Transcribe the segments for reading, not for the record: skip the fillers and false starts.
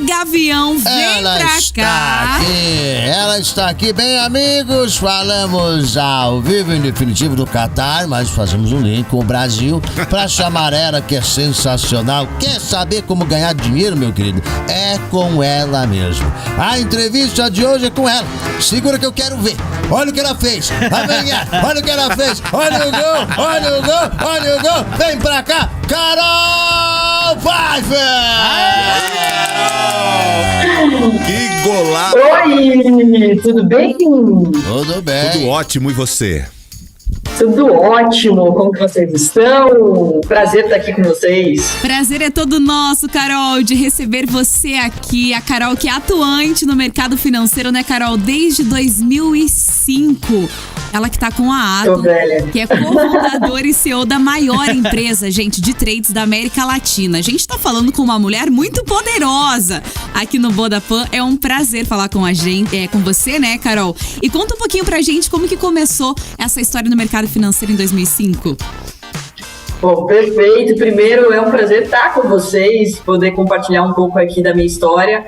Gavião, vem Ela está aqui, bem amigos, falamos ao vivo em definitivo do Catar, mas fazemos um link com o Brasil para chamar ela, que é sensacional. Quer saber como ganhar dinheiro, meu querido? É com ela mesmo. A entrevista de hoje é com ela. Segura que eu quero ver. Olha o que ela fez. Amanhã, olha o que ela fez. Olha o gol, olha o gol, olha o gol. Vem pra cá, Carol Pfeiffer! Que golaço! Oi, tudo bem? Tudo bem. Tudo ótimo, e você? Tudo ótimo, como que vocês estão? Prazer estar aqui com vocês. Prazer é todo nosso, Carol, de receber você aqui. A Carol, que é atuante no mercado financeiro, né, Carol? Desde 2005. Ela que tá com a Atom, que é cofundadora e CEO da maior empresa, gente, de trades da América Latina. A gente tá falando com uma mulher muito poderosa aqui no Vodafone. É um prazer falar com a gente, com você, né, Carol? E conta um pouquinho pra gente como que começou essa história no mercado financeiro em 2005. Bom, perfeito. Primeiro, é um prazer estar com vocês, poder compartilhar um pouco aqui da minha história.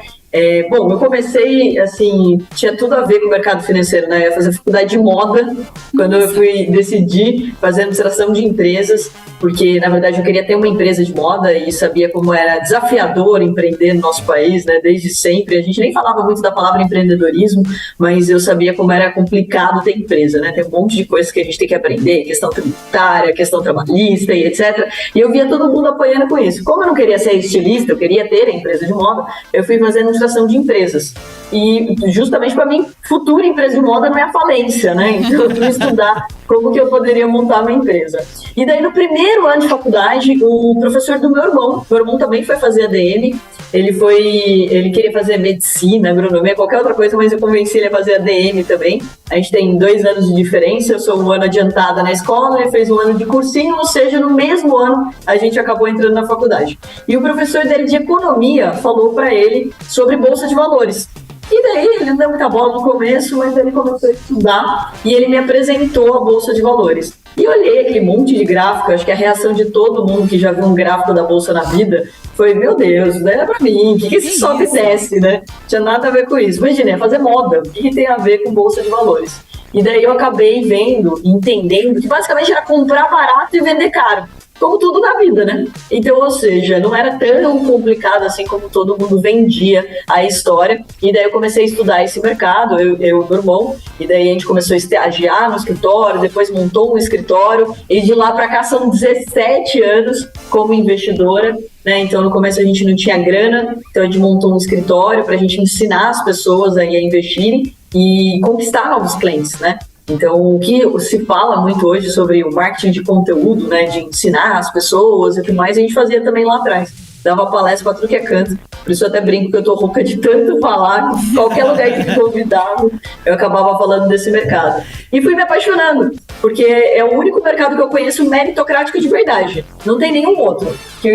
Bom, eu comecei, assim, tinha tudo a ver com o mercado financeiro, né? Eu ia fazer faculdade de moda quando eu decidi fazer administração de empresas, porque, na verdade, eu queria ter uma empresa de moda e sabia como era desafiador empreender no nosso país, né? Desde sempre. A gente nem falava muito da palavra empreendedorismo, mas eu sabia como era complicado ter empresa, né? Tem um monte de coisas que a gente tem que aprender, questão tributária, questão trabalhista e etc. E eu via todo mundo apoiando com isso. Como eu não queria ser estilista, eu queria ter a empresa de moda, eu fui fazer administração de empresas. E justamente para mim, futura empresa de moda não é a falência, né? Então eu fui estudar como que eu poderia montar uma empresa. E daí no primeiro ano de faculdade, o professor do meu irmão também foi fazer ADM, ele queria fazer medicina, agronomia, qualquer outra coisa, mas eu convenci ele a fazer ADM também. A gente tem 2 anos de diferença, eu sou um ano adiantada na escola, ele fez um ano de cursinho, ou seja, no mesmo ano a gente acabou entrando na faculdade. E o professor dele de economia falou para ele sobre bolsa de valores. E daí ele não deu muita bola no começo, mas ele começou a estudar e ele me apresentou a bolsa de valores. E eu olhei aquele monte de gráfico, acho que a reação de todo mundo que já viu um gráfico da bolsa na vida foi: meu Deus, não era pra mim, o que esse sobe e desce, né? Não tinha nada a ver com isso. Imagina, é fazer moda, o que tem a ver com bolsa de valores? E daí eu acabei vendo, entendendo que basicamente era comprar barato e vender caro. Como tudo na vida, né? Então, ou seja, não era tão complicado assim como todo mundo vendia a história. E daí eu comecei a estudar esse mercado, eu e meu irmão, e daí a gente começou a estagiar no escritório, depois montou um escritório, e de lá pra cá são 17 anos como investidora, né? Então no começo a gente não tinha grana, então a gente montou um escritório pra gente ensinar as pessoas aí a investirem e conquistar novos clientes, né? Então, o que se fala muito hoje sobre o marketing de conteúdo, né, de ensinar as pessoas e tudo mais, a gente fazia também lá atrás. Dava palestra para tudo que é canto. Por isso eu até brinco que eu tô rouca de tanto falar, que qualquer lugar que me convidava, eu acabava falando desse mercado. E fui me apaixonando, porque é o único mercado que eu conheço meritocrático de verdade. Não tem nenhum outro.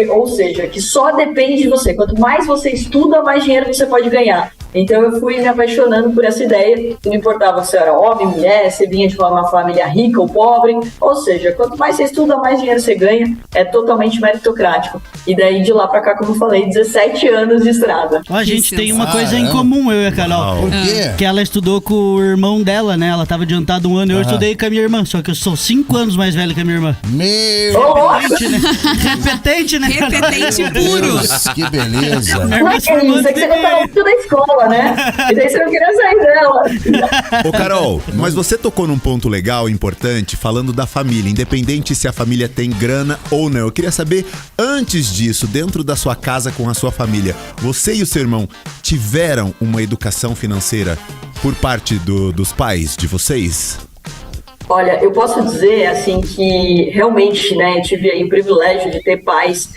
Ou seja, que só depende de você. Quanto mais você estuda, mais dinheiro você pode ganhar. Então eu fui me apaixonando por essa ideia, não importava se era homem, mulher, se vinha de uma família rica ou pobre, ou seja, quanto mais você estuda, mais dinheiro você ganha, é totalmente meritocrático. E daí de lá pra cá, como eu falei, 17 anos de estrada. A gente tem uma coisa em comum, eu e a Carol. Por quê? Que ela estudou com o irmão dela, né? Ela tava adiantada um ano, eu estudei com a minha irmã, só que eu sou 5 anos mais velho que a minha irmã. Repetente, né? Repetente, né? Repetente puro. Nossa, que beleza. Não é que isso, é que você gostava muito da escola, né? E daí você não queria sair dela. Ô Carol, mas você tocou num ponto legal, importante, falando da família, independente se a família tem grana ou não. Eu queria saber, antes disso, dentro da sua casa com a sua família, você e o seu irmão tiveram uma educação financeira por parte dos pais de vocês? Olha, eu posso dizer, assim, que realmente, né, tive aí o privilégio de ter pais,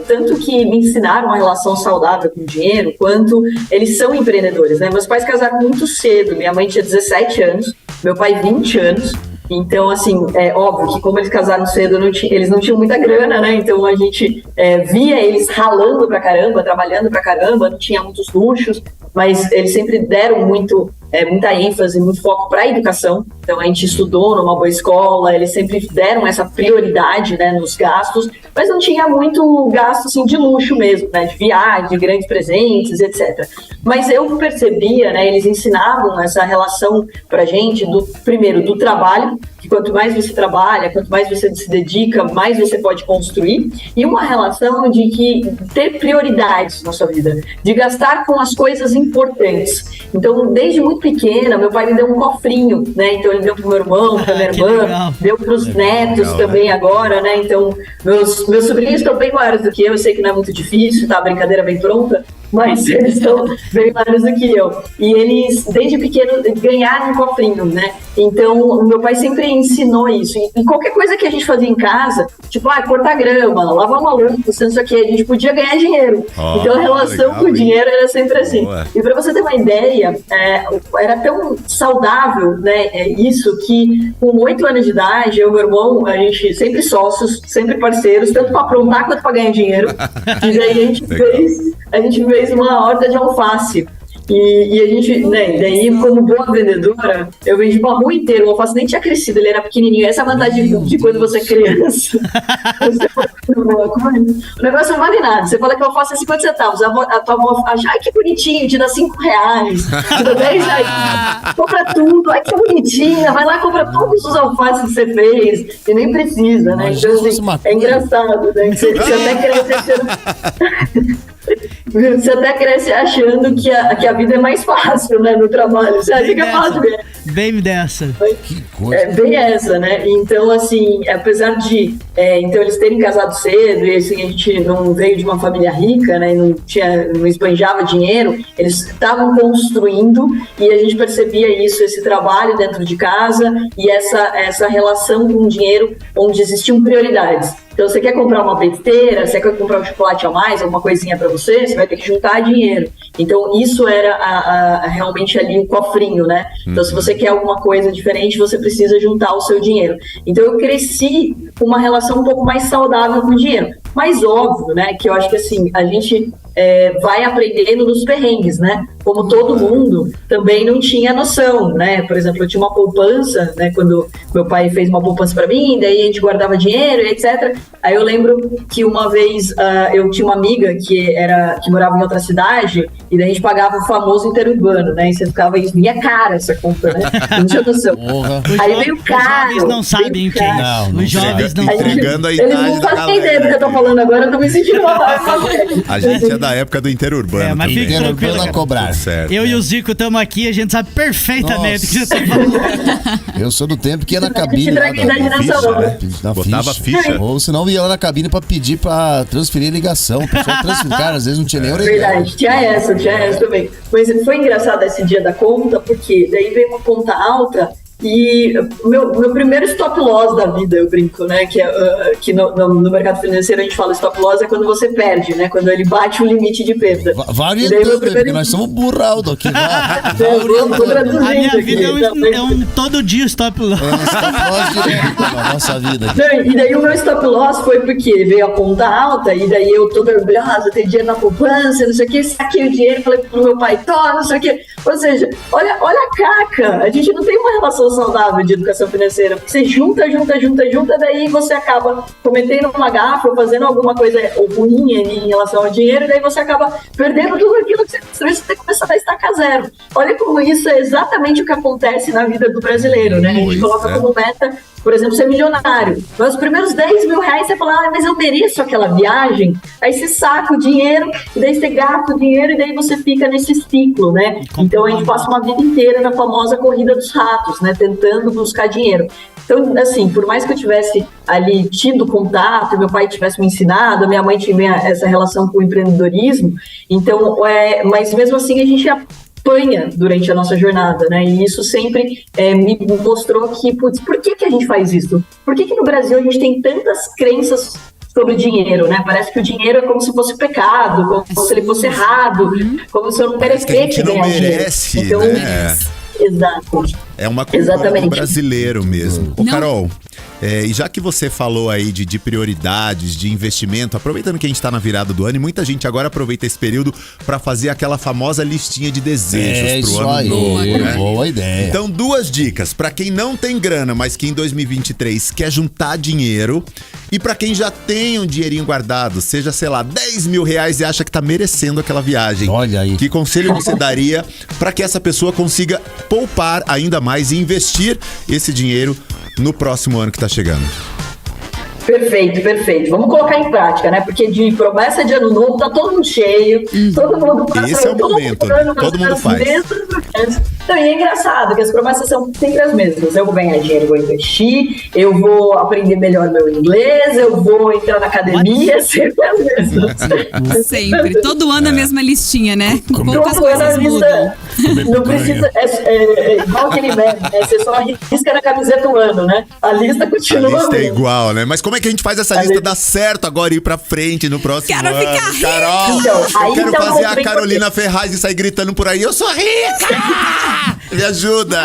tanto que me ensinaram uma relação saudável com o dinheiro, quanto eles são empreendedores, né? Meus pais casaram muito cedo, minha mãe tinha 17 anos, meu pai 20 anos, então, assim, é óbvio que como eles casaram cedo, eles não tinham muita grana, né? Então a gente via eles ralando pra caramba, trabalhando pra caramba, não tinha muitos luxos, mas eles sempre deram muita ênfase, muito foco para a educação. Então a gente estudou numa boa escola, eles sempre deram essa prioridade, né, nos gastos, mas não tinha muito gasto assim, de luxo mesmo, né, de viagem, de grandes presentes, etc. Mas eu percebia, né, eles ensinavam essa relação pra gente, primeiro, do trabalho, que quanto mais você trabalha, quanto mais você se dedica, mais você pode construir, e uma relação de que ter prioridades na sua vida, de gastar com as coisas importantes. Então, desde muito pequena, meu pai me deu um cofrinho, né? Então ele deu pro meu irmão, pra minha irmã, deu pros netos também agora, né? Então, meus sobrinhos estão bem maiores do que eu sei que não é muito difícil, tá? A brincadeira bem pronta, mas eles estão bem maiores do que eu. E eles, desde pequeno, ganharam um cofrinho, né? Então, o meu pai sempre ensinou isso. E qualquer coisa que a gente fazia em casa, tipo, cortar grama, lavar uma louça, não sei o que, a gente podia ganhar dinheiro. Então, a relação com o dinheiro era sempre assim. Boa. E para você ter uma ideia, era tão saudável, né, isso, que com 8 anos de idade, eu e meu irmão, a gente sempre sócios, sempre parceiros, tanto para aprontar quanto para ganhar dinheiro. E daí a gente fez uma horta de alface. E a gente, né, daí como boa vendedora, eu vendi uma rua inteira, o alface nem tinha crescido, ele era pequenininho. Essa é a vantagem de quando você é criança. O negócio não vale nada. Você fala que o alface é 50 centavos, a tua avó acha, ai que bonitinho, te dá R$5, te dá R$10, compra tudo, ai que bonitinha, vai lá, compra todos os alfaces que você fez, e nem precisa, né? Então, assim, é engraçado, né? Você até cresce achando... Você até cresce achando que a vida é mais fácil, né, no trabalho. Você acha que é fácil mesmo. Bem dessa. Que coisa. É bem essa, né? Então, assim, apesar de então eles terem casado cedo e assim, a gente não veio de uma família rica, né? Não esbanjava dinheiro, eles estavam construindo e a gente percebia isso, esse trabalho dentro de casa e essa relação com o dinheiro onde existiam prioridades. Então, você quer comprar uma peiteira, você quer comprar um chocolate a mais, alguma coisinha para você vai ter que juntar dinheiro. Então, isso era realmente ali o cofrinho, né? Então, se você quer alguma coisa diferente, você precisa juntar o seu dinheiro. Então, eu cresci com uma relação um pouco mais saudável com o dinheiro. Mas óbvio, né, que eu acho que assim, a gente vai aprendendo nos perrengues, né? Como todo mundo também não tinha noção, né? Por exemplo, eu tinha uma poupança, né? Quando meu pai fez uma poupança para mim, daí a gente guardava dinheiro, etc. Aí eu lembro que uma vez eu tinha uma amiga que morava em outra cidade e daí a gente pagava o famoso interurbano, né? E você ficava em minha cara essa conta, né? Não tinha noção. Aí veio caro. Os jovens não sabem o que é isso. Os jovens não sabem. Entregando a Eles idade não da fazem ideia do galera. que eu tô falando agora, eu tô me sentindo uma velha. A gente é da época do interurbano. Mas fique também. tranquilo, a cobrar. Certo, eu e o Zico estamos aqui, a gente sabe perfeitamente o que você tá falando. Eu sou do tempo que ia na cabine Entrega lá a idade nessa ficha, hora. né? Botava ficha. Ou senão ia lá na cabine pra pedir pra transferir a ligação. O pessoal transferir, cara, às vezes não tinha nem orelha. Verdade, tinha essa também. Mas foi engraçado esse dia da conta, porque daí veio uma conta alta e meu primeiro stop loss da vida, eu brinco, né? Que no mercado financeiro a gente fala stop loss é quando você perde, né? Quando ele bate o limite de perda. Várias vezes, porque nós somos burraldo aqui. A minha vida é um todo dia stop loss. É um stop loss direto na nossa vida. Não, e daí o meu stop loss foi porque veio a conta alta e daí eu toda orgulhosa, tenho dinheiro na poupança, não sei o que, saquei o dinheiro, falei pro meu pai, não sei o que. Ou seja, olha a caca, a gente não tem uma relação saudável de educação financeira, porque você junta, daí você acaba cometendo uma gafe ou fazendo alguma coisa ruim em relação ao dinheiro, e daí você acaba perdendo tudo aquilo que você construiu, você tem que começar a estacar zero. Olha como isso é exatamente o que acontece na vida do brasileiro, né? A gente coloca como meta, por exemplo, ser milionário. Mas os primeiros 10 mil reais você fala, mas eu mereço aquela viagem. Aí você saca o dinheiro, e daí você gasta o dinheiro, e daí você fica nesse ciclo, né? Então a gente passa uma vida inteira na famosa corrida dos ratos, né? Tentando buscar dinheiro. Então, assim, por mais que eu tivesse ali tido contato, meu pai tivesse me ensinado, a minha mãe tinha essa relação com o empreendedorismo, então, mas mesmo assim a gente apanha durante a nossa jornada, né? E isso sempre me mostrou que, putz, por que a gente faz isso? Por que no Brasil a gente tem tantas crenças sobre dinheiro, né? Parece que o dinheiro é como se fosse pecado, como se ele fosse errado, como se eu não merecesse ganhar dinheiro. Então, né? Exato. É uma cultura do brasileiro mesmo. Ô, Carol, e já que você falou aí de prioridades, de investimento, aproveitando que a gente tá na virada do ano e muita gente agora aproveita esse período pra fazer aquela famosa listinha de desejos pro ano novo, né? Boa ideia. Então, 2 dicas pra quem não tem grana, mas que em 2023 quer juntar dinheiro, e pra quem já tem um dinheirinho guardado, seja, sei lá, 10 mil reais e acha que tá merecendo aquela viagem. Olha aí. Que conselho você daria pra que essa pessoa consiga poupar ainda mais e investir esse dinheiro no próximo ano que tá chegando? Perfeito. Vamos colocar em prática, né? Porque de promessa de ano novo tá todo mundo cheio, todo mundo passa. Esse é o momento, né? Todo mundo faz. Então, e é engraçado que as promessas são sempre as mesmas. Eu vou ganhar dinheiro, vou investir, eu vou aprender melhor meu inglês, eu vou entrar na academia, sempre as mesmas. Sempre. Todo ano a mesma listinha, né? Poucas coisas mudam. Não precisa, igual aquele meme, né? Você só risca na camiseta o ano, né? A lista continua. A lista é igual, né? Mas como é que a gente faz essa lista dar certo agora e ir pra frente no próximo ano? Carol, eu quero fazer a Carolina Ferraz e sair gritando por aí, eu sou rica! Me ajuda!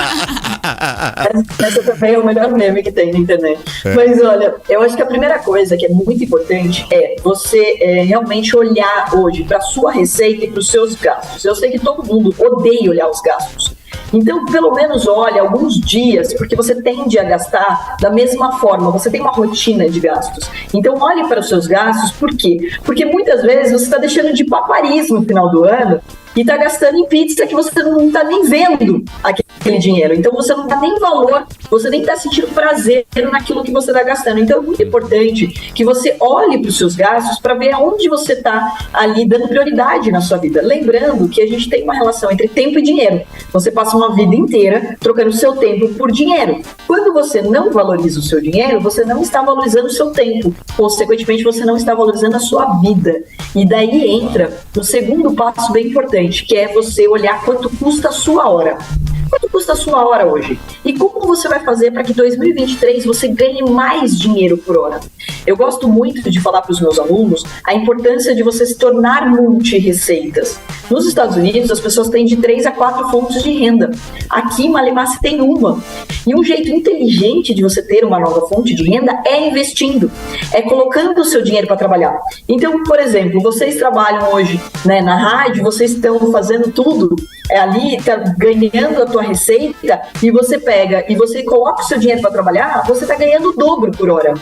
Essa também é o melhor meme que tem na internet. Mas olha, eu acho que a primeira coisa que é muito importante é você realmente olhar hoje para sua receita e para os seus gastos. Eu sei que todo mundo odeia olhar os gastos. Então, pelo menos olhe alguns dias, porque você tende a gastar da mesma forma, você tem uma rotina de gastos. Então, olhe para os seus gastos, por quê? Porque muitas vezes você está deixando de paparismo no final do ano e está gastando em pizza que você não está nem vendo aquele dinheiro. Então, você não dá nem valor, você nem está sentindo prazer naquilo que você está gastando. Então, é muito importante que você olhe para os seus gastos para ver aonde você está ali dando prioridade na sua vida. Lembrando que a gente tem uma relação entre tempo e dinheiro. Você passa uma vida inteira trocando seu tempo por dinheiro. Quando você não valoriza o seu dinheiro, você não está valorizando o seu tempo. Consequentemente, você não está valorizando a sua vida. E daí entra o segundo passo bem importante, que é você olhar quanto custa a sua hora. Quanto custa a sua hora hoje? E como você vai fazer para que em 2023 você ganhe mais dinheiro por hora? Eu gosto muito de falar para os meus alunos a importância de você se tornar multi-receitas. Nos Estados Unidos, as pessoas têm de 3 a 4 fontes de renda. Aqui, Malimassi tem uma. E um jeito inteligente de você ter uma nova fonte de renda é investindo. É colocando o seu dinheiro para trabalhar. Então, por exemplo, vocês trabalham hoje, né, na rádio, vocês estão fazendo tudo ali, tá ganhando a tua receita, e você pega e você coloca o seu dinheiro para trabalhar, você está ganhando o dobro por hora.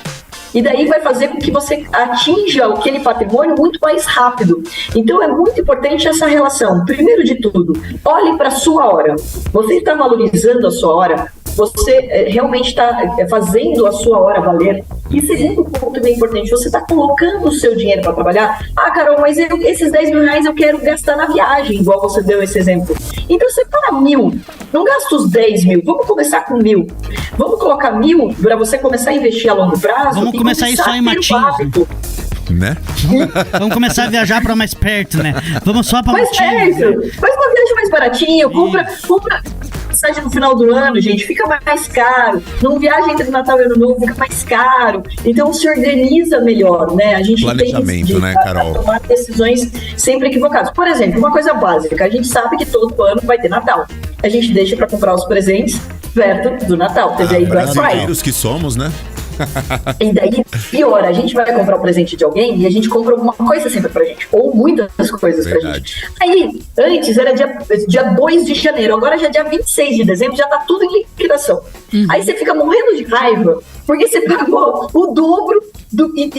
E daí vai fazer com que você atinja aquele patrimônio muito mais rápido. Então é muito importante essa relação. Primeiro de tudo, olhe para a sua hora. Você está valorizando a sua hora? Você realmente está fazendo a sua hora valer? E segundo ponto bem importante, você está colocando o seu dinheiro para trabalhar? Ah, Carol, mas esses 10 mil reais eu quero gastar na viagem, igual você deu esse exemplo. Então separa 1.000, não gasta os 10 mil, vamos começar com 1.000. Vamos colocar 1.000 para você começar a investir a longo prazo. Vamos começar a ir só em Matinhos, né? Vamos começar a viajar para mais perto, né? Vamos só para mais Matinhos. perto. Faz uma viagem mais baratinha, compra passagem no final do ano, gente, fica mais caro. Não viaja entre Natal e Ano Novo, fica mais caro. Então se organiza melhor, né? A gente planejamento, tem que né, Carol? Tomar decisões sempre equivocadas. Por exemplo, uma coisa básica, a gente sabe que todo ano vai ter Natal. A gente deixa para comprar os presentes perto do Natal. Teve aí Black Friday. Brasileiros que somos, né? E daí, pior, a gente vai comprar o presente de alguém e a gente compra alguma coisa sempre pra gente, ou muitas coisas pra gente. Aí, antes era dia 2 de janeiro, agora já é dia 26 de dezembro, já tá tudo em liquidação. Aí você fica morrendo de raiva, porque você pagou o dobro,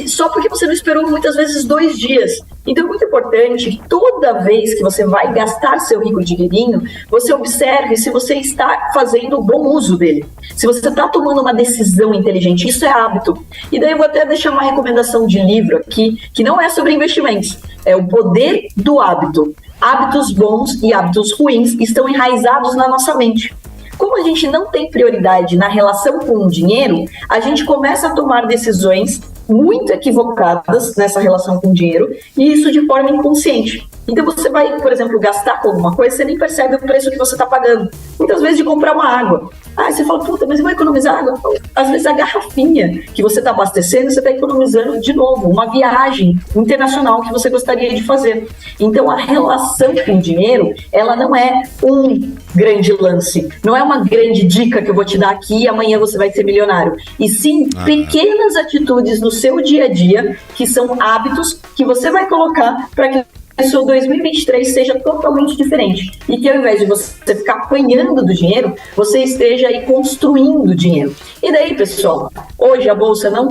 só porque você não esperou muitas vezes 2 dias. Então é muito importante que toda vez que você vai gastar seu rico dinheirinho, você observe se você está fazendo o bom uso dele. Se você está tomando uma decisão inteligente, isso é hábito. E daí eu vou até deixar uma recomendação de livro aqui, que não é sobre investimentos, é O Poder do Hábito. Hábitos bons e hábitos ruins estão enraizados na nossa mente. Como a gente não tem prioridade na relação com o dinheiro, a gente começa a tomar decisões muito equivocadas nessa relação com o dinheiro, e isso de forma inconsciente. Então você vai, por exemplo, gastar com alguma coisa, você nem percebe o preço que você está pagando. Muitas vezes de comprar uma água. Você fala, puta, mas eu vou economizar água? Às vezes a garrafinha que você está abastecendo, você está economizando de novo. Uma viagem internacional que você gostaria de fazer. Então a relação com o dinheiro, ela não é um grande lance. Não é uma grande dica que eu vou te dar aqui e amanhã você vai ser milionário. E sim, pequenas atitudes no seu dia a dia, que são hábitos que você vai colocar para que o seu 2023 seja totalmente diferente. E que ao invés de você ficar apanhando do dinheiro, você esteja aí construindo dinheiro. E daí, pessoal, hoje a bolsa não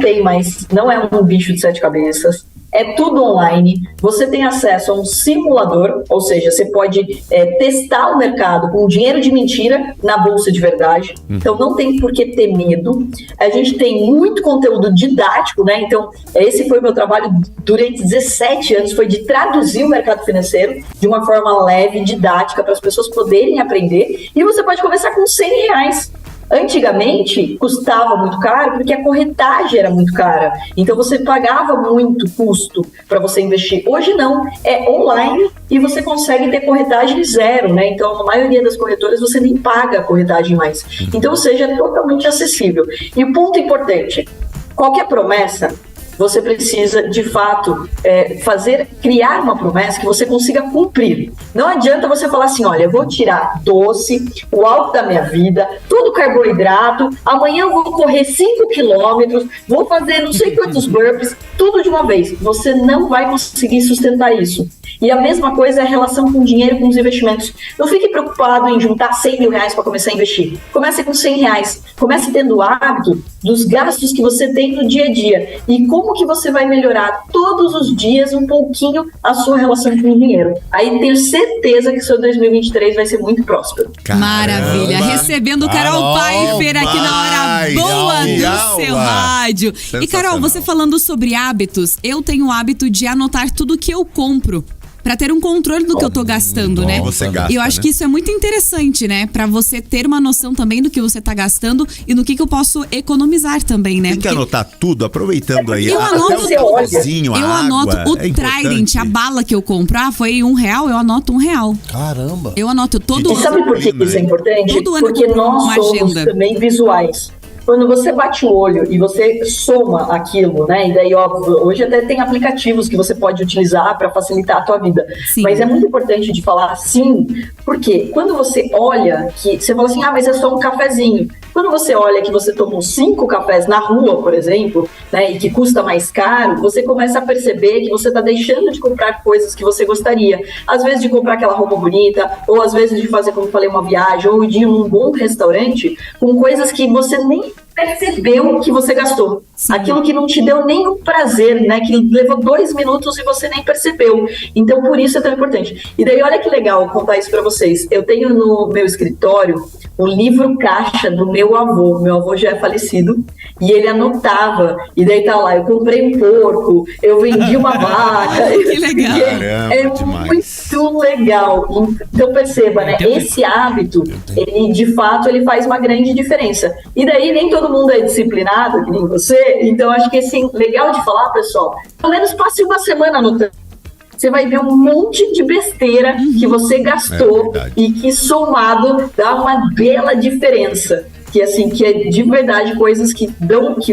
é um bicho de 7 cabeças. É tudo online, você tem acesso a um simulador, ou seja, você pode testar o mercado com dinheiro de mentira na bolsa de verdade, então não tem por que ter medo. A gente tem muito conteúdo didático, né? Então esse foi o meu trabalho durante 17 anos, foi de traduzir o mercado financeiro de uma forma leve, didática, para as pessoas poderem aprender, e você pode começar com R$100. Antigamente, custava muito caro porque a corretagem era muito cara. Então, você pagava muito custo para você investir. Hoje, não. É online e você consegue ter corretagem zero, né? Então, na maioria das corretoras, você nem paga a corretagem mais. Então, ou seja, é totalmente acessível. E o ponto importante, qualquer promessa, você precisa, de fato, criar uma promessa que você consiga cumprir. Não adianta você falar assim, olha, eu vou tirar doce, o álcool da minha vida, tudo carboidrato, amanhã eu vou correr 5 quilômetros, vou fazer não sei quantos burpees, tudo de uma vez. Você não vai conseguir sustentar isso. E a mesma coisa é a relação com o dinheiro e com os investimentos. Não fique preocupado em juntar R$100.000 para começar a investir. Comece com R$100. Comece tendo o hábito dos gastos que você tem no dia a dia. E como que você vai melhorar todos os dias um pouquinho a sua relação com o dinheiro. Aí tenho certeza que o seu 2023 vai ser muito próspero. Caramba. Maravilha. Recebendo Carol Pfeiffer aqui na hora boa do seu rádio. E Carol, você falando sobre hábitos, eu tenho o hábito de anotar tudo que eu compro, pra ter um controle do que eu tô gastando, né? Você gasta, e eu acho que isso é muito interessante, né? Pra você ter uma noção também do que você tá gastando e no que eu posso economizar também, né? Tem que anotar tudo, aproveitando aí. Eu anoto eu anoto o Trident, a bala que eu compro. Foi R$1, eu anoto R$1. Caramba! Eu anoto todo ano. E sabe por que isso é importante? Todo ano porque nós somos também visuais. Quando você bate o olho e você soma aquilo, né? E daí, óbvio, hoje até tem aplicativos que você pode utilizar para facilitar a tua vida. Sim. Mas é muito importante de falar sim, porque quando você olha que você fala assim, mas é só um cafezinho. Quando você olha que você tomou 5 cafés na rua, por exemplo, né, e que custa mais caro, você começa a perceber que você está deixando de comprar coisas que você gostaria. Às vezes de comprar aquela roupa bonita, ou às vezes de fazer, como eu falei, uma viagem, ou de ir num bom restaurante, com coisas que você nem percebeu que você gastou. Sim. Aquilo que não te deu nenhum prazer, né? Que levou 2 minutos e você nem percebeu. Então, por isso é tão importante. E daí, olha que legal contar isso pra vocês. Eu tenho no meu escritório o livro caixa do meu avô. Meu avô já é falecido. E ele anotava. E daí tá lá, eu comprei um porco, eu vendi uma vaca. Que legal. Muito legal. Então, perceba, né? Esse hábito, ele, de fato, ele faz uma grande diferença. E daí, nem todo mundo é disciplinado, que nem você. Então, acho que, assim, legal de falar, pessoal, pelo menos passe uma semana anotando. Você vai ver um monte de besteira que você gastou e que, somado, dá uma bela diferença. Que, assim, que é de verdade coisas que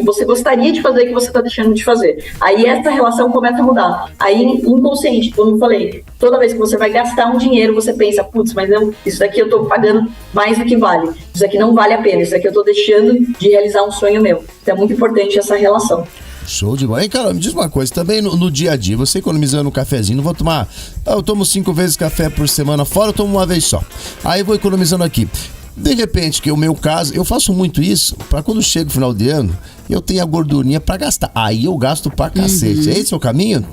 você gostaria de fazer e que você está deixando de fazer. Aí essa relação começa a mudar. Aí, inconsciente, como eu falei, toda vez que você vai gastar um dinheiro, você pensa, putz, mas isso daqui eu estou pagando mais do que vale. Isso daqui não vale a pena. Isso daqui eu estou deixando de realizar um sonho meu. Então é muito importante essa relação. Show de bola. Hein, Carol, me diz uma coisa, também no dia a dia, você economizando um cafezinho, não vou tomar, eu tomo 5 vezes café por semana fora, eu tomo uma vez só. Aí eu vou economizando aqui. De repente, que o meu caso, eu faço muito isso, pra quando chega o final de ano, eu tenho a gordurinha pra gastar. Aí eu gasto pra cacete. Esse é o caminho?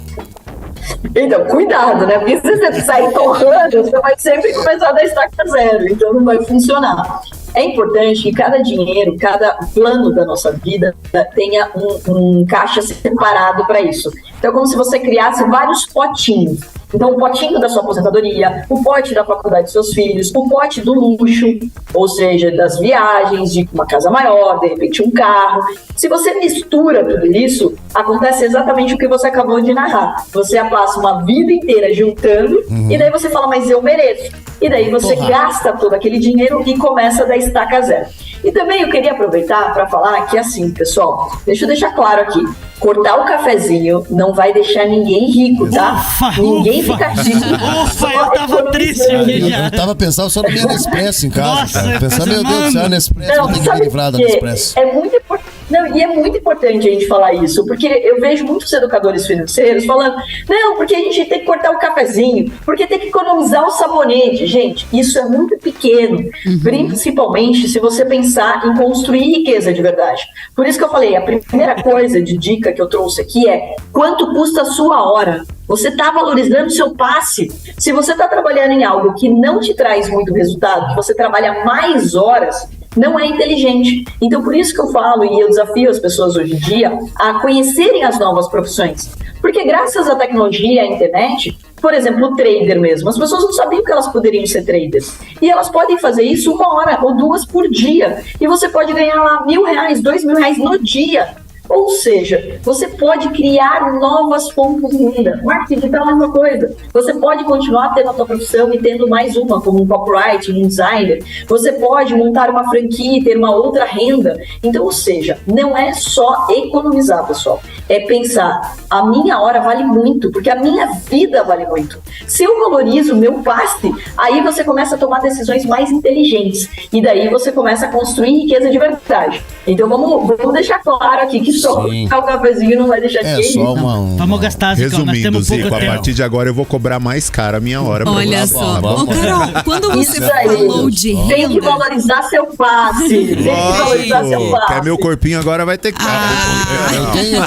Então, cuidado, né? Porque se você sair torrando, você vai sempre começar da estaca zero, então não vai funcionar. É importante que cada dinheiro, cada plano da nossa vida tenha um caixa separado para isso. Então, é como se você criasse vários potinhos. Então, o potinho da sua aposentadoria, o pote da faculdade dos seus filhos, o pote do luxo, ou seja, das viagens, de uma casa maior, de repente um carro. Se você mistura tudo isso, acontece exatamente o que você acabou de narrar. Você passa uma vida inteira juntando e daí você fala, mas eu mereço. E daí você gasta todo aquele dinheiro e começa da estaca zero. E também eu queria aproveitar para falar que assim, pessoal, deixa eu deixar claro aqui, cortar o cafezinho não vai deixar ninguém rico, tá? Ninguém fica rico. Eu tava triste aqui já. Eu tava pensando só no minha Nespresso em casa. Nossa, cara. Pensando, meu Deus do céu, Nespresso, não, vou ter que me livrar da Nespresso. É muito importante. Não, e é muito importante a gente falar isso, porque eu vejo muitos educadores financeiros falando, não, porque a gente tem que cortar o cafezinho, porque tem que economizar o sabonete. Gente, isso é muito pequeno, principalmente se você pensar em construir riqueza de verdade. Por isso que eu falei, a primeira coisa de dica que eu trouxe aqui é quanto custa a sua hora. Você está valorizando o seu passe. Se você está trabalhando em algo que não te traz muito resultado, que você trabalha mais horas, não é inteligente. Então, por isso que eu falo e eu desafio as pessoas hoje em dia a conhecerem as novas profissões. Porque graças à tecnologia e à internet, por exemplo, o trader mesmo, as pessoas não sabiam que elas poderiam ser traders. E elas podem fazer isso 1 hora ou 2 por dia. E você pode ganhar lá R$1.000, R$2.000 no dia. Ou seja, você pode criar novas fontes de renda. Marketing digital é a mesma coisa. Você pode continuar tendo a sua profissão e tendo mais uma, como um copywriter, um designer. Você pode montar uma franquia e ter uma outra renda. Então, ou seja, não é só economizar, pessoal. É pensar, a minha hora vale muito, porque a minha vida vale muito. Se eu valorizo o meu passe, aí você começa a tomar decisões mais inteligentes. E daí você começa a construir riqueza de verdade. Então, vamos deixar claro aqui que só o cafezinho não vai deixar só uma... Vamos gastar, Zico, nós temos pouco Zico, tempo. a partir de agora eu vou cobrar mais caro a minha hora. Olha só. Ô, Carol, quando você falou de renda... Tem que valorizar seu passe. Tem que valorizar seu passe. Quer meu corpinho agora, vai ter que... Eu tenho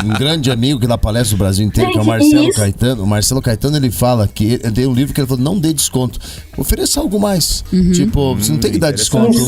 um grande amigo que dá palestra no Brasil inteiro, que é o Marcelo Caetano. O Marcelo Caetano, ele fala que... Eu dei um livro que ele falou, não dê desconto. Ofereça algo mais. Tipo, você não tem que dar desconto.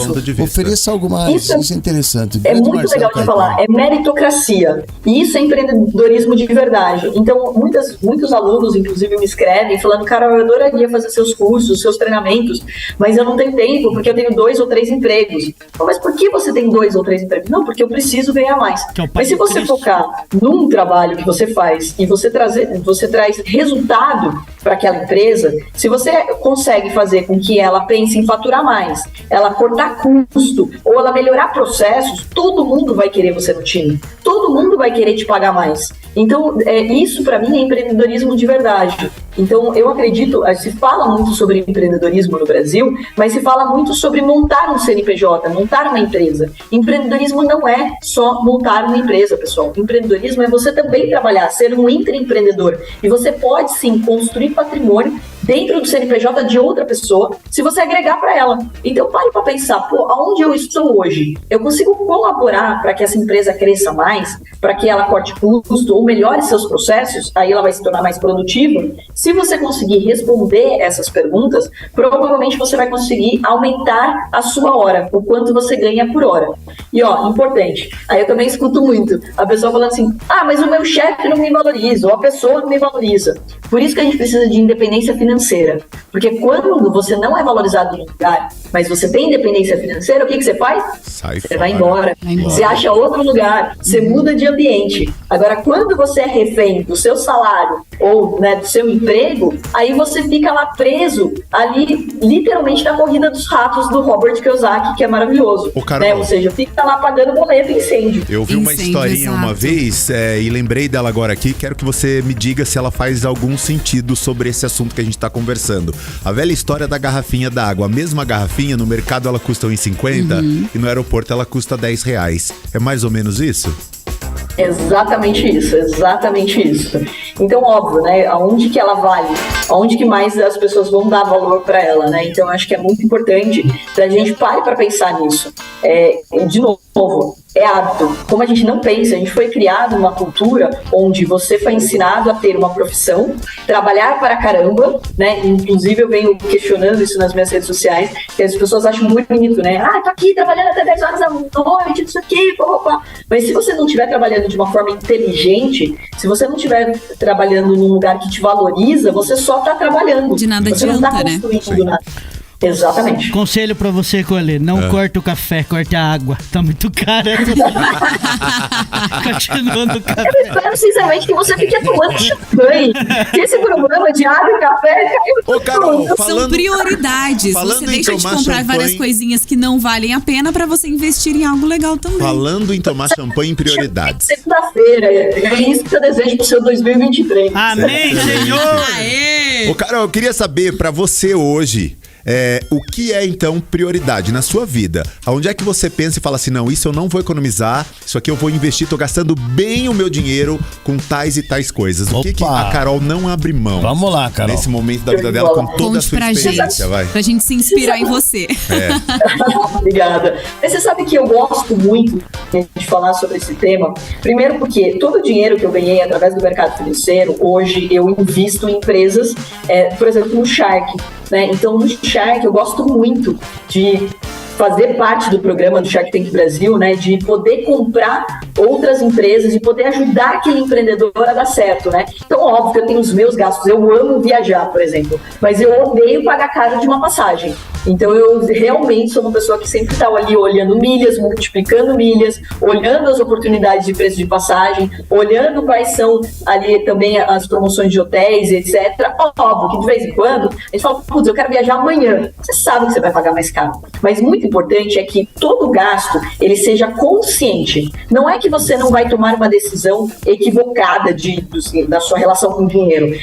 Ofereça algo mais. Isso é interessante. É muito legal de falar. É meritocracia. E isso é empreendedorismo de verdade. Então, muitos alunos, inclusive, me escrevem falando, cara, eu adoraria fazer seus cursos, seus treinamentos, mas eu não tenho tempo, porque eu tenho 2 ou 3 empregos. Mas por que você tem 2 ou 3 empregos? Não, porque eu preciso ganhar mais. Mas se você focar num trabalho que você faz e você traz resultado para aquela empresa, se você consegue fazer com que ela pense em faturar mais, ela cortar custo ou ela melhorar processos, todo mundo vai querer você no time. Todo mundo vai querer te pagar mais. Então, isso para mim é empreendedorismo de verdade. Então, eu acredito, se fala muito sobre empreendedorismo no Brasil, mas se fala muito sobre montar um CNPJ, montar uma empresa. Empreendedorismo não é só montar uma empresa, pessoal. Empreendedorismo é você também trabalhar, ser um intraempreendedor. E você pode, sim, construir patrimônio dentro do CNPJ de outra pessoa, se você agregar para ela. Então, pare para pensar, aonde eu estou hoje? Eu consigo colaborar para que essa empresa cresça mais, para que ela corte custo ou melhore seus processos, aí ela vai se tornar mais produtiva? Se você conseguir responder essas perguntas, provavelmente você vai conseguir aumentar a sua hora, o quanto você ganha por hora. E importante, aí eu também escuto muito a pessoa falando assim, mas o meu chefe não me valoriza, ou a pessoa não me valoriza. Por isso que a gente precisa de independência financeira. Porque quando você não é valorizado em um lugar, mas você tem independência financeira, o que você faz? Você vai embora. Você acha outro lugar, você muda de ambiente. Agora, quando você é refém do seu salário ou do seu emprego, aí você fica lá preso ali, literalmente na corrida dos ratos do Robert Kiyosaki, que é maravilhoso. Ou seja, fica lá pagando boleto e incêndio. Eu vi uma historinha uma vez e lembrei dela agora aqui. Quero que você me diga se ela faz algum sentido sobre esse assunto que a gente está conversando. A velha história da garrafinha d'água. A mesma garrafinha, no mercado ela custa R$1,50 e no aeroporto ela custa R$10. É mais ou menos isso? Exatamente isso. Então, óbvio, aonde que ela vale? Aonde que mais as pessoas vão dar valor para ela, Então, acho que é muito importante que a gente pare para pensar nisso. De novo, é hábito. Como a gente não pensa, a gente foi criado numa cultura onde você foi ensinado a ter uma profissão, trabalhar para caramba, né? Inclusive eu venho questionando isso nas minhas redes sociais, que as pessoas acham muito bonito, né? Tô aqui trabalhando até 10 horas da noite, isso aqui, pá. Mas se você não estiver trabalhando de uma forma inteligente, se você não estiver trabalhando num lugar que te valoriza, você só tá trabalhando. De nada você adianta, não tá construindo nada. Exatamente. Conselho pra você, Colê, não corta o café, corte a água. Tá muito caro. Continuando o café. Eu espero sinceramente que você fique atuando champanhe. Que esse problema de água e café caiu. Ô, Carol, São prioridades. Você deixa de comprar várias coisinhas que não valem a pena pra você investir em algo legal também. Falando em tomar champanhe em prioridades. Segunda-feira, é isso que eu desejo pro seu 2023. Amém, Senhor! Aê! Ô, Carol, eu queria saber pra você hoje, o que é então prioridade na sua vida? Aonde é que você pensa e fala assim, não, isso eu não vou economizar, isso aqui eu vou investir, tô gastando bem o meu dinheiro com tais e tais coisas. O que a Carol não abre mão? Vamos lá, Carol. Nesse momento da vida dela, com toda a sua experiência, pra gente se inspirar em você. Obrigada. Mas você sabe que eu gosto muito de falar sobre esse tema. Primeiro porque todo o dinheiro que eu ganhei através do mercado financeiro, hoje eu invisto em empresas, por exemplo, no Shark, né? Então, no Shark, eu gosto muito de fazer parte do programa do Shark Tank Brasil, né, de poder comprar outras empresas e poder ajudar aquele empreendedor a dar certo, né? Então, óbvio que eu tenho os meus gastos, eu amo viajar, por exemplo, mas eu odeio pagar caro de uma passagem. Então, eu realmente sou uma pessoa que sempre está ali olhando milhas, multiplicando milhas, olhando as oportunidades de preço de passagem, olhando quais são ali também as promoções de hotéis, etc. Óbvio que de vez em quando a gente fala, putz, eu quero viajar amanhã. Você sabe que você vai pagar mais caro, mas muito importante é que todo gasto ele seja consciente. Não é que você não vai tomar uma decisão equivocada da sua relação com o dinheiro.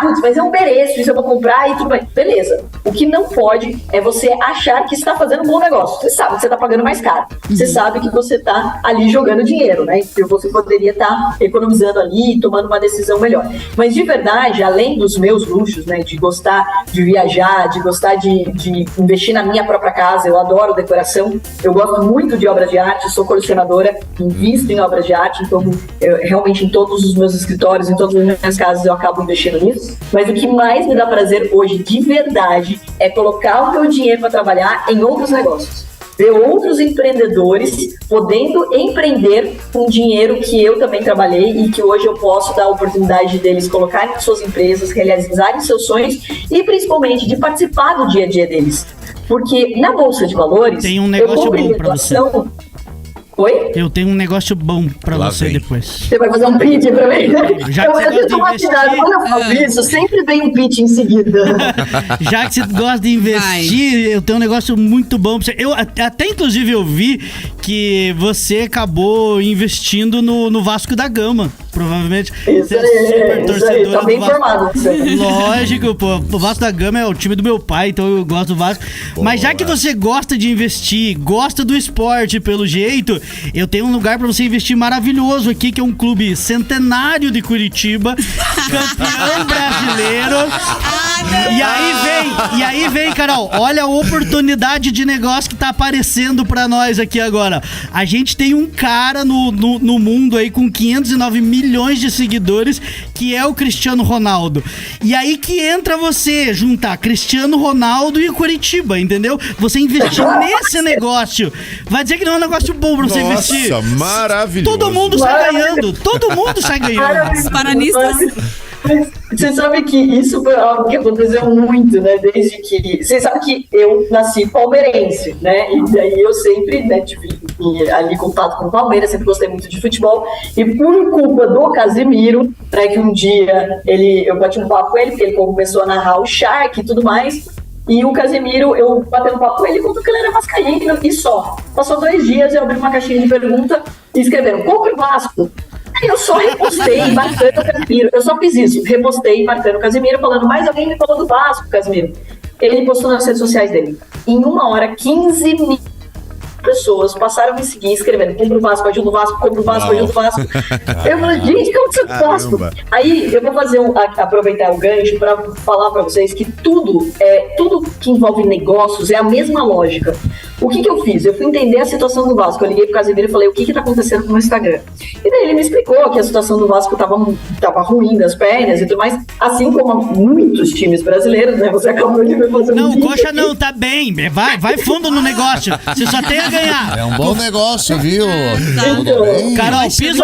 Putz, mas eu mereço, isso eu vou comprar e tudo bem. Beleza. O que não pode é você achar que está fazendo um bom negócio. Você sabe que você está pagando mais caro. Você sabe que você está ali jogando dinheiro, né? E você poderia estar economizando ali e tomando uma decisão melhor. Mas de verdade, além dos meus luxos, né? De gostar de viajar, de gostar de investir na minha própria casa, eu adoro decoração, eu gosto muito de obras de arte, sou colecionadora, invisto em obras de arte, então realmente em todos os meus escritórios, em todas as minhas casas eu acabo investindo nisso, mas o que mais me dá prazer hoje, de verdade, é colocar o meu dinheiro para trabalhar em outros negócios. Ver outros empreendedores podendo empreender com dinheiro que eu também trabalhei e que hoje eu posso dar a oportunidade deles colocarem suas empresas, realizarem seus sonhos e principalmente de participar do dia a dia deles. Porque na Bolsa de Valores... Tem um negócio bom pra você. Oi? Eu tenho um negócio bom pra você depois. Você vai fazer um pitch pra mim? Já que você gosta de investir... Quando eu faço isso, sempre vem um pitch em seguida. Já que você gosta de investir, eu tenho um negócio muito bom pra você. Eu até, inclusive, eu vi que você acabou investindo no Vasco da Gama. Provavelmente. Isso aí, tá bem informado. Lógico, pô. O Vasco da Gama é o time do meu pai, então eu gosto do Vasco. Boa. Mas já que você gosta de investir, gosta do esporte, pelo jeito, eu tenho um lugar pra você investir maravilhoso aqui, que é um clube centenário de Curitiba, campeão brasileiro. E aí vem, Carol, olha a oportunidade de negócio que tá aparecendo pra nós aqui agora. A gente tem um cara no mundo aí com 509 milhões de seguidores, que é o Cristiano Ronaldo. E aí que entra você juntar Cristiano Ronaldo e Curitiba, entendeu? Você investir nesse negócio. Vai dizer que não é um negócio bom pra você investir. Nossa, maravilhoso. Todo mundo sai ganhando. Todo mundo sai ganhando. Os paranistas... Você sabe que isso foi algo que aconteceu muito, né? Desde que... Você sabe que eu nasci palmeirense, né? E daí eu sempre, né, tive ali contato com o Palmeiras, sempre gostei muito de futebol. E por culpa do Casemiro, né, que um dia eu bati um papo com ele, porque ele começou a narrar o Shark e tudo mais. E o Casemiro, eu batendo papo com ele, contou que ele era vascaíno e só. Passou 2 dias, eu abri uma caixinha de pergunta e escreveram, compre o Vasco. Aí eu só repostei marcando o Casemiro. Eu só fiz isso, repostei marcando o Casemiro, falando, mais alguém me falou do Vasco, Casemiro. Ele postou nas redes sociais dele. Em 1 hora, 15 pessoas passaram a me seguir escrevendo: compra o Vasco, ajuda o Vasco, compra o Vasco, ajuda o Vasco. Eu falei: gente, como que eu posso? Aí eu vou aproveitar o gancho para falar para vocês que tudo que envolve negócios é a mesma lógica. O que eu fiz? Eu fui entender a situação do Vasco. Eu liguei pro Casemiro e falei: o que tá acontecendo com o meu Instagram? E daí ele me explicou que a situação do Vasco tava ruim das pernas e tudo mais, assim como muitos times brasileiros, né? Você acabou de me fazer um Não, coxa não, tá bem. Vai fundo no negócio. Você só tem a ganhar. É um bom negócio, viu? Então, Carol, piso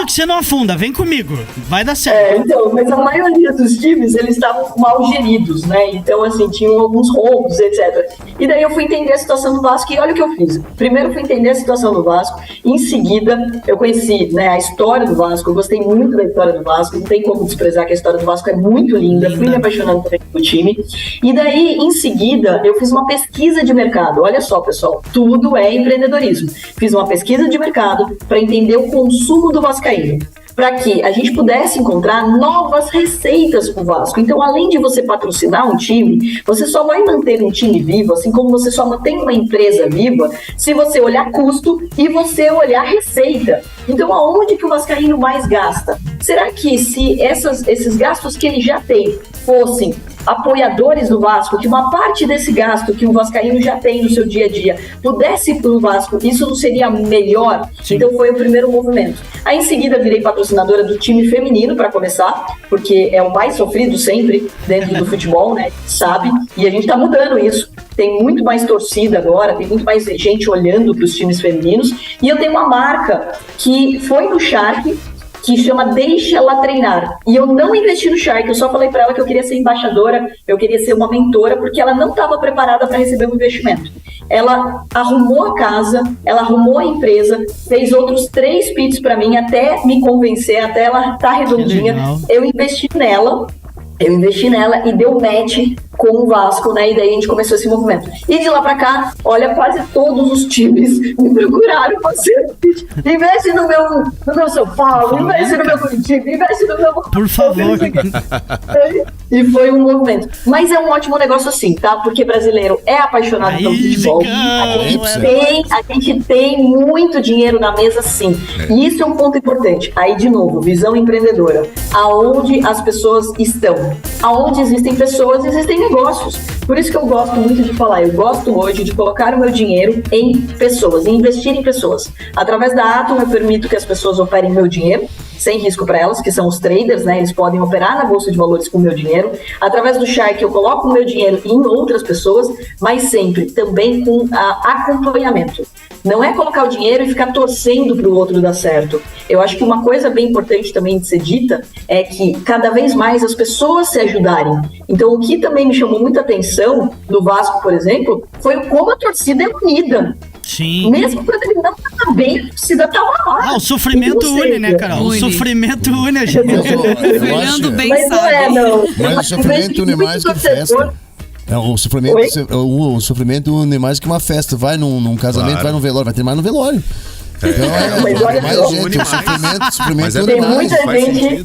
que você não afunda. Vem comigo. Vai dar certo. Mas a maioria dos times, eles estavam mal geridos, né? Então, assim, tinham alguns roubos, etc. E daí eu fui entender a situação do Vasco e olha o que eu fiz. Primeiro eu fui entender a situação do Vasco, em seguida eu conheci, né, a história do Vasco, eu gostei muito da história do Vasco, não tem como desprezar que a história do Vasco é muito linda, fui me apaixonando também pelo time. E daí, em seguida, eu fiz uma pesquisa de mercado. Olha só, pessoal, tudo é empreendedorismo. Fiz uma pesquisa de mercado para entender o consumo do vascaíno, para que a gente pudesse encontrar novas receitas para o Vasco. Então, além de você patrocinar um time, você só vai manter um time vivo, assim como você só mantém uma empresa viva, se você olhar custo e você olhar receita. Então, aonde que o vascaíno mais gasta? Será que se esses gastos que ele já tem fossem apoiadores do Vasco, que uma parte desse gasto que o vascaíno já tem no seu dia a dia pudesse ir para o Vasco, isso não seria melhor? Sim. Então foi o primeiro movimento. Aí em seguida virei patrocinadora do time feminino para começar, porque é o mais sofrido sempre dentro do futebol, né? Sabe? E a gente tá mudando isso. Tem muito mais torcida agora, tem muito mais gente olhando para os times femininos. E eu tenho uma marca que foi no Shark, que chama Deixa Ela Treinar. E eu não investi no Shark, eu só falei para ela que eu queria ser embaixadora, eu queria ser uma mentora, porque ela não estava preparada para receber um investimento. Ela arrumou a casa, ela arrumou a empresa, fez outros 3 pits para mim, até me convencer, até ela estar redondinha. Eu investi nela e deu match com o Vasco, né? E daí a gente começou esse movimento. E de lá pra cá, olha, quase todos os times me procuraram fazer. Investe no meu São Paulo, investe no meu Curitiba, investe no meu... Por favor. E foi um movimento. Mas é um ótimo negócio assim, tá? Porque brasileiro é apaixonado pelo futebol. A gente tem muito dinheiro na mesa, sim. E isso é um ponto importante. Aí, de novo, visão empreendedora. Aonde as pessoas estão. Aonde existem pessoas, existem negócios. Por isso que eu gosto muito de falar. Eu gosto hoje de colocar o meu dinheiro em pessoas, em investir em pessoas. Através da Atom, eu permito que as pessoas operem meu dinheiro, sem risco para elas, que são os traders, né? Eles podem operar na Bolsa de Valores com o meu dinheiro. Através do Shark, eu coloco o meu dinheiro em outras pessoas, mas sempre também com acompanhamento. Não é colocar o dinheiro e ficar torcendo para o outro dar certo. Eu acho que uma coisa bem importante também de ser dita é que cada vez mais as pessoas se ajudarem. Então, o que também me chamou muita atenção no Vasco, por exemplo, foi como a torcida é unida. Sim. Mesmo quando ele não estava bem, a torcida estava lá. O sofrimento une, né, Carol? O sofrimento une a gente. Fernando bem mas sabe. Mas o sofrimento une mais que festa. O sofrimento une mais que uma festa. Vai num casamento, claro. Vai num velório, vai ter mais no velório. Mas olha só,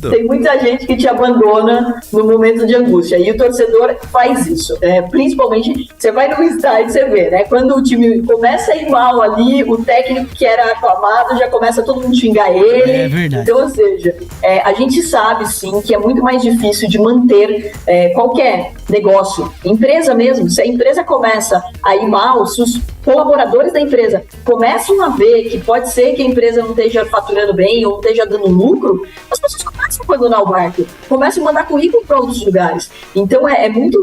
tem muita gente que te abandona no momento de angústia, e o torcedor faz isso, principalmente, você vai no estádio, você vê, né, quando o time começa a ir mal ali, o técnico que era aclamado já começa todo mundo xingar ele. É verdade. Então, ou seja, a gente sabe sim que é muito mais difícil de manter qualquer negócio, empresa mesmo. Se a empresa começa a ir mal, se os colaboradores da empresa começam a ver que pode ser que a empresa não esteja faturando bem ou não esteja dando lucro, as pessoas começam a abandonar o barco, começam a mandar currículo para outros lugares. Então é muito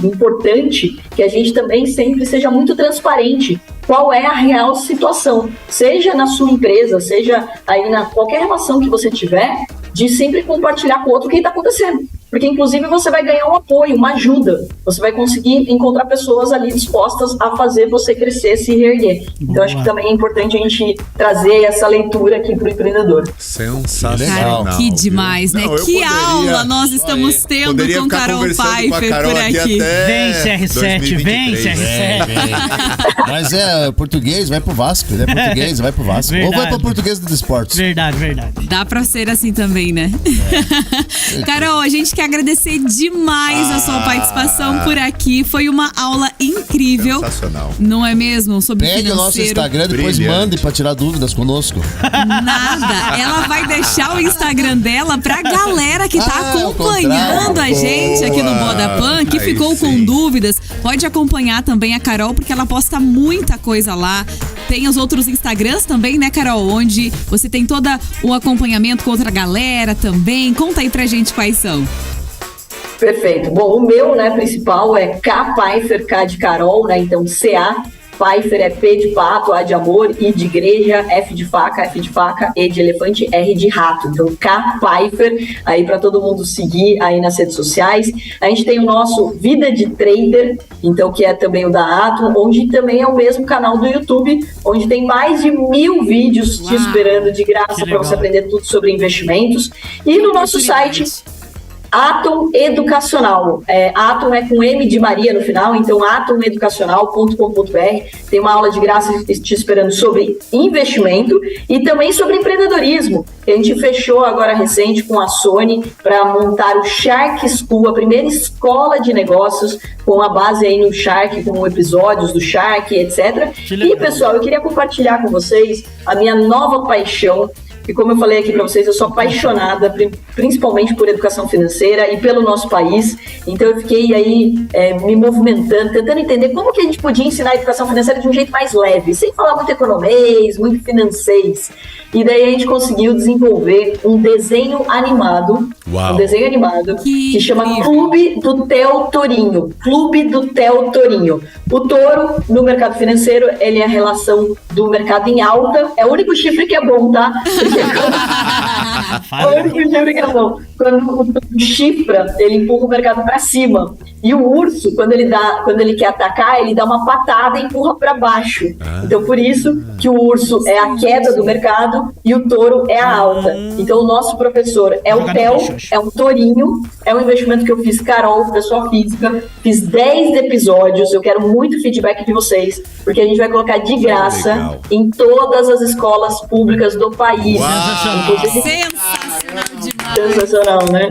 importante que a gente também sempre seja muito transparente qual é a real situação, seja na sua empresa, seja aí na qualquer relação que você tiver, de sempre compartilhar com o outro o que está acontecendo. Porque, inclusive, você vai ganhar um apoio, uma ajuda. Você vai conseguir encontrar pessoas ali dispostas a fazer você crescer, se reerguer. Então, acho que também é importante a gente trazer essa leitura aqui para o empreendedor. Sensacional. Cara, que demais, né? Que aula nós estamos tendo com Carol Pfeiffer por aqui. Vem, CR7, vem, CR7. Mas português, vai pro Vasco. Ele é português, vai pro Vasco. Verdade. Ou vai pro Português do Esportes. Verdade. Dá pra ser assim também, né? Carol, a gente quer agradecer demais a sua participação por aqui. Foi uma aula incrível. Sensacional. Não é mesmo? Sobre Pegue o nosso Instagram, depois mande pra tirar dúvidas conosco. Nada. Ela vai deixar o Instagram dela pra galera que tá acompanhando a gente aqui no Boda Pan, que ficou com dúvidas. Pode acompanhar também a Carol, porque ela posta muita coisa lá. Tem os outros Instagrams também, né, Carol? Onde você tem todo o acompanhamento com outra galera também. Conta aí pra gente quais são. Perfeito. Bom, o meu, né, principal é K Pfeiffer, K de Carol, né? Então, CA. Pfeiffer é P de pato, A de amor, I de igreja, F de faca, E de elefante, R de rato. Então, K Pfeiffer, aí para todo mundo seguir aí nas redes sociais. A gente tem o nosso Vida de Trader, então que é também o da Atom, onde também é o mesmo canal do YouTube, onde tem mais de 1000 vídeos te esperando de graça para você aprender tudo sobre investimentos. E no nosso site... Atom Educacional. Atom é com M de Maria no final, então atomeducacional.com.br. Tem uma aula de graça te esperando sobre investimento e também sobre empreendedorismo. A gente fechou agora recente com a Sony para montar o Shark School, a primeira escola de negócios com a base aí no Shark, com episódios do Shark, etc. E, pessoal, eu queria compartilhar com vocês a minha nova paixão. E como eu falei aqui para vocês, eu sou apaixonada principalmente por educação financeira e pelo nosso país. Então eu fiquei aí me movimentando, tentando entender como que a gente podia ensinar a educação financeira de um jeito mais leve, sem falar muito economês, muito financeis. E daí a gente conseguiu desenvolver um desenho animado, que chama Clube do Theo Torinho. Clube do Theo Torinho. O touro, no mercado financeiro, ele é a relação do mercado em alta. É o único chifre que é bom, tá? Quando o chifra, ele empurra o mercado para cima. E o urso, quando ele quer atacar, ele dá uma patada e empurra para baixo. Então, por isso que o urso é a queda do mercado e o touro é a alta. Então, o nosso professor é o Theo, é um tourinho, é um investimento que eu fiz, Carol, pessoa física, fiz 10 episódios, eu quero muito feedback de vocês, porque a gente vai colocar de graça em todas as escolas públicas do país. Sensacional demais. Sensacional, né?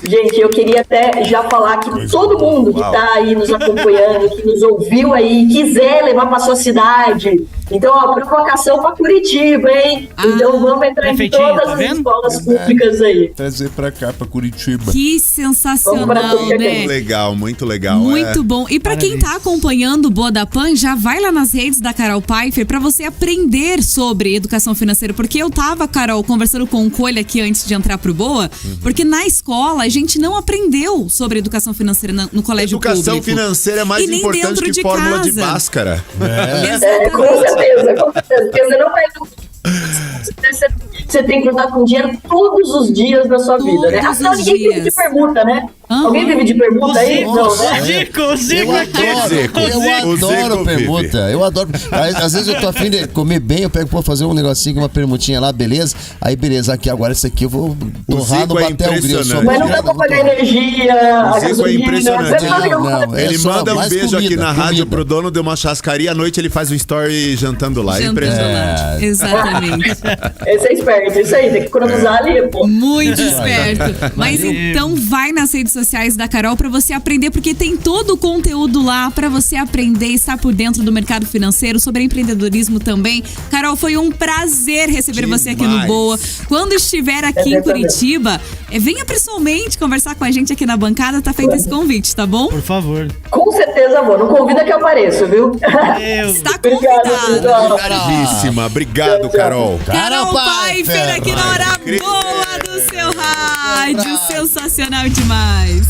Gente, eu queria até já falar que todo mundo que tá aí nos acompanhando, que nos ouviu aí, quiser levar pra sua cidade. Então, ó, provocação pra Curitiba, hein? Então vamos entrar em todas as escolas públicas aí. Trazer pra cá, pra Curitiba. Que sensacional, né? Legal, muito legal. Muito bom. E pra quem tá acompanhando o Boda Pan, já vai lá nas redes da Carol Pfeiffer pra você aprender sobre educação financeira. Porque eu tava, Carol, conversando com o Colha aqui antes de entrar pro Boa, porque na escola a gente não aprendeu sobre educação financeira no colégio público. Educação financeira é mais importante que fórmula de Bhaskara. Com certeza. Porque você não vai... Você tem que contar com dinheiro todos os dias da sua vida, né? Afinal, ninguém vive de permuta, né? Alguém vive de permuta aí? Não, né? O Zico Eu adoro permuta. Eu adoro. Às vezes eu tô afim de comer bem, eu pego pra fazer um negocinho, uma permutinha lá, beleza? Aí, beleza, aqui agora esse aqui eu vou torrar no batel grilo. Mas não dá pra pagar energia. O Zico é impressionante. Ele manda um beijo aqui na rádio pro dono de uma chascaria. À noite ele faz um story jantando lá. É impressionante. Exatamente. Esse é esperto, isso aí, tem que economizar ali, pô. Muito esperto. Mas então vai nas redes sociais da Carol pra você aprender, porque tem todo o conteúdo lá pra você aprender, estar por dentro do mercado financeiro, sobre empreendedorismo também. Carol, foi um prazer receber você aqui no Boa. Quando estiver aqui em Curitiba, venha pessoalmente conversar com a gente aqui na bancada, tá feito esse convite, tá bom? Por favor. Com certeza vou, não convida que eu apareço, viu? Está convidado. Obrigadíssima, obrigado, Carol. Carol Pfeiffer aqui na hora boa do seu rádio. Sensacional demais.